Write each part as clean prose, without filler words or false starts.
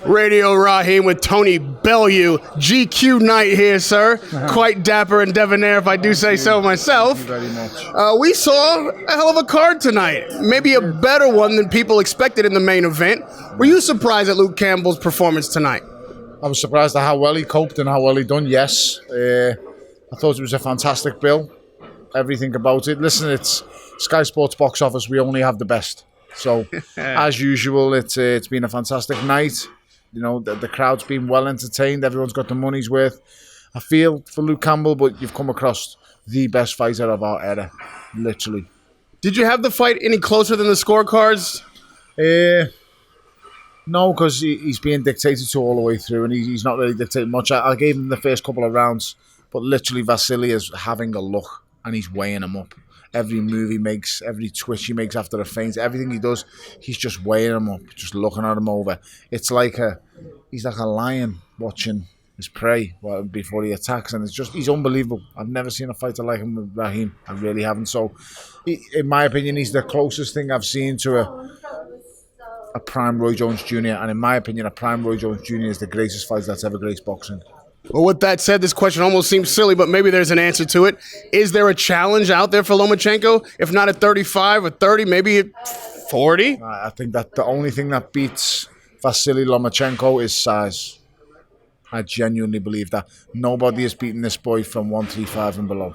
Radio Rahim with Tony BELLEW. GQ night here, sir. Quite dapper and debonair, if I do say so myself. Thank you very much. We saw a hell of a card tonight. Maybe a better one than people expected in the main event. Were you surprised at Luke Campbell's performance tonight? I was surprised at how well he coped and how well he done, yes. I thought it was a fantastic bill. Everything about it. Listen, it's Sky Sports box office. We only have the best. So, as usual, it's been a fantastic night. You know, the crowd's been well entertained. Everyone's got the money's worth. I feel for Luke Campbell, but you've come across the best fighter of our era, literally. Did you have the fight any closer than the scorecards? No, because he's being dictated to all the way through, and he's not really dictating much. I gave him the first couple of rounds, but literally Vasily is having a look, and he's weighing him up. Every move he makes, every twitch he makes after a feint, everything he does, he's just weighing him up, just looking at him over. It's like he's like a lion watching his prey before he attacks, and he's unbelievable. I've never seen a fighter like him with Rahim. I really haven't. So, in my opinion, he's the closest thing I've seen to a prime Roy Jones Jr. And in my opinion, a prime Roy Jones Jr. is the greatest fighter that's ever graced boxing. Well, with that said, this question almost seems silly, but maybe there's an answer to it. Is there a challenge out there for Lomachenko? If not at 35 or 30, maybe at 40? I think that the only thing that beats Vasily Lomachenko is size. I genuinely believe that. Nobody has beaten this boy from 135 and below.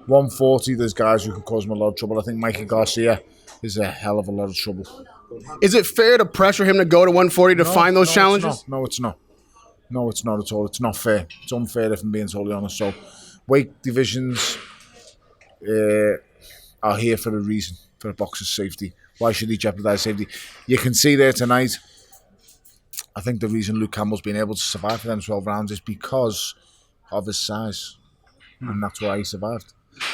140, there's guys who can cause him a lot of trouble. I think Mikey Garcia is a hell of a lot of trouble. Is it fair to pressure him to go to 140 to find those challenges? No, it's not. No, it's not at all. It's not fair. It's unfair if I'm being totally honest. So, weight divisions are here for a reason, for a boxer's safety. Why should he jeopardise safety? You can see there tonight, I think the reason Luke Campbell's been able to survive for them 12 rounds is because of his size. And that's why he survived.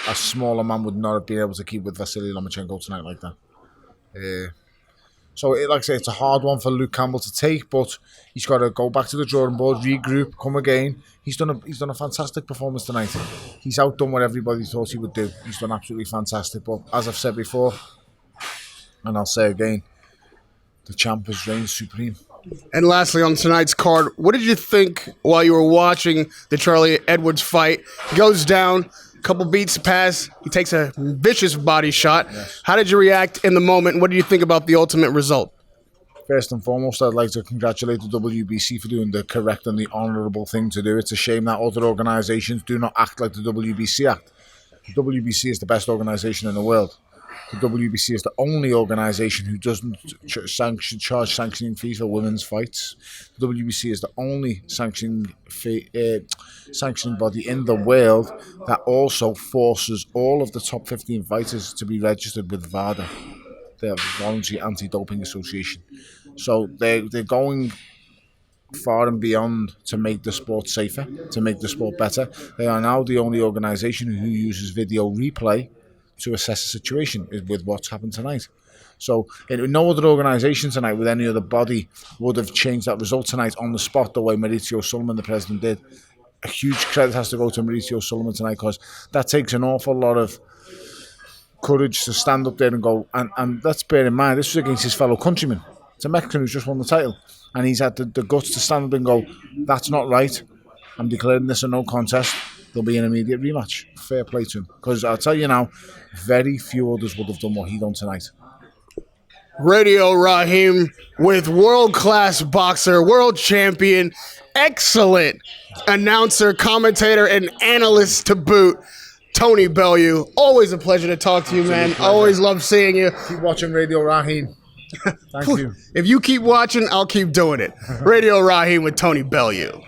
A smaller man would not have been able to keep with Vasily Lomachenko tonight like that. So, like I say, it's a hard one for Luke Campbell to take, but he's got to go back to the drawing board, regroup, come again. He's done a fantastic performance tonight. He's outdone what everybody thought he would do. He's done absolutely fantastic. But as I've said before, and I'll say again, the champ has reigned supreme. And lastly, on tonight's card, what did you think while you were watching the Charlie Edwards fight? He goes down. Couple beats pass, he takes a vicious body shot. Yes. How did you react in the moment? What do you think about the ultimate result? First and foremost, I'd like to congratulate the WBC for doing the correct and the honourable thing to do. It's a shame that other organisations do not act like the WBC act. The WBC is the best organisation in the world. The WBC is the only organisation who doesn't charge sanctioning fees for women's fights. The WBC is the only sanctioning body in the world that also forces all of the top 15 fighters to be registered with VADA, the Voluntary Anti-Doping Association. So they're going far and beyond to make the sport safer, to make the sport better. They are now the only organisation who uses video replay to assess the situation with what's happened tonight. So no other organisation tonight with any other body would have changed that result tonight on the spot the way Maurizio Sullivan, the president, did. A huge credit has to go to Maurizio Sullivan tonight, because that takes an awful lot of courage to stand up there and go, and let's bear in mind, this was against his fellow countryman. It's a Mexican who's just won the title, and he's had the guts to stand up and go, that's not right, I'm declaring this a no contest. There'll be an immediate rematch. Fair play to him. Because I'll tell you now, very few others would have done what he done tonight. Radio Rahim with world-class boxer, world champion, excellent announcer, commentator, and analyst to boot, Tony BELLEW. Always a pleasure to talk to you, man. Always love seeing you. Keep watching Radio Rahim. Thank you. If you keep watching, I'll keep doing it. Radio Rahim with Tony BELLEW.